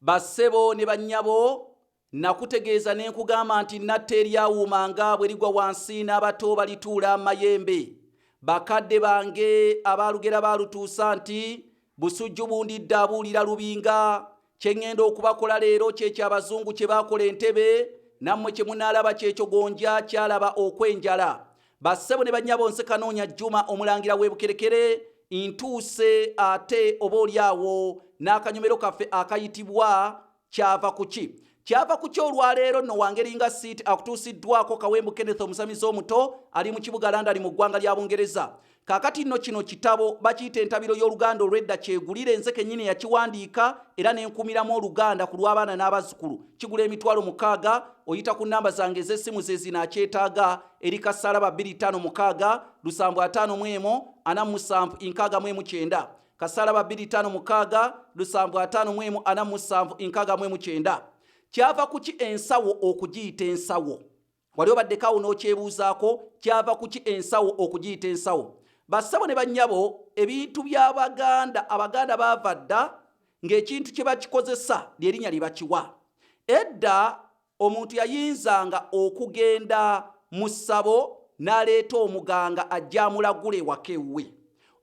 Bassebo ne bannyabo nakutegeeza ne nkugamba nti natta eryawuumanga bwe ligwa wansi n'abato balituula amayembe. Bakadde bange abalugera balutuusa nti busujju bundidde abuulira lubinga. Kye ŋŋenda okubakola leero kyekyo abazungu kye baakola entebe, nammwe kye munaalaba kyekyo gonja kyalaba okwenjala. Bassebo ne bannyabo Nsekanoonya Juma omulangira w'e Bukerekere ntuuse ate oba oliawo n'akanyomero kaffe akayitibwa kyava kuki. Kyava kuki olwaleero nno wangeri nga siiti akutuusiddwako Kawembu Kenneth omusamizi omuto ali mu kibuga London mu ggwanga lya Bungereza. Kaakati nno kino kitabo bakiyita entabiro y'Oluganda olw'edda kyegulire, nze kennyini yakiwandiika era ne nkumiramu Oluganda ku lw'abaana n'abazzukulu. Kigula emitwalo 600, oyita ku nnamba zange ez'essimu ze zinaakyetaaga eri kassalaba 256 751 47 kassalaba 256 751 47 Kyava kuki ensawo okugiyita ensawo? Wali obaddekawo n'okyebuuzaako, kyava kuki ensawo okugiyita ensawo? Bassebo ne bannyabo ebintu by'Abaganda, Abaganda baava dda ng'ekintu kye bakikozesa ly'erinnya lye bakiwa. Edda omuntu yayinzanga okugenda mu ssabo n'aleeta omuganga ajja amulagula ewaka ewuwe.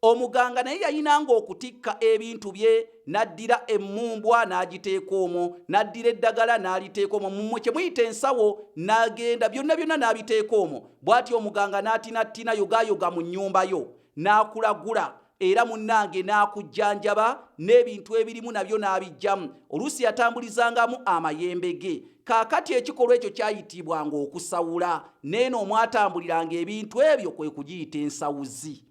Omuganga naye yayinanga okutikka ebintu bye, n'addira emmumbwa n'agiteeka omwo, n'addira eddagala n'aliteeka omwo, mmwe kye muyita ensawo, n'agenda byonna byonna n'abiteeka omwo. Bw'atyo omuganga n'atinattina yogayoga mu nnyumba yo, n'akulagula era munnange n'akujjanjaba, n'ebintu ebirimu nabyo n'abijjamu. Oluusi yatambulizangamu amayembe ge. Kaakati ekikolwa ekyo kyayitibwanga okusawula, neeno omwatambuliranga ebintu ebyo kwe kugiyita ensawuzi.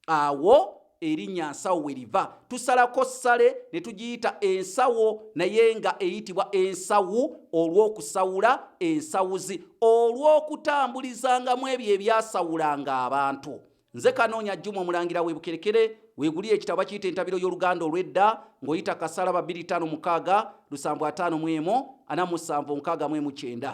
Awo erinnya nsawo we liva. Tusalako ssale ne tugiyita ensawo, naye nga eyitibwa ensawu olw'okusawula, ensawuzi olw'okutambulizangamu ebyo ebyasawulanga abantu. Nze Kanoonya Juma omulangira w'e Bukerekere, weegulire ekitabo bakiyita entabiro y'Oluganda olw'edda ng'oyita kassalaba 256 751 47 69.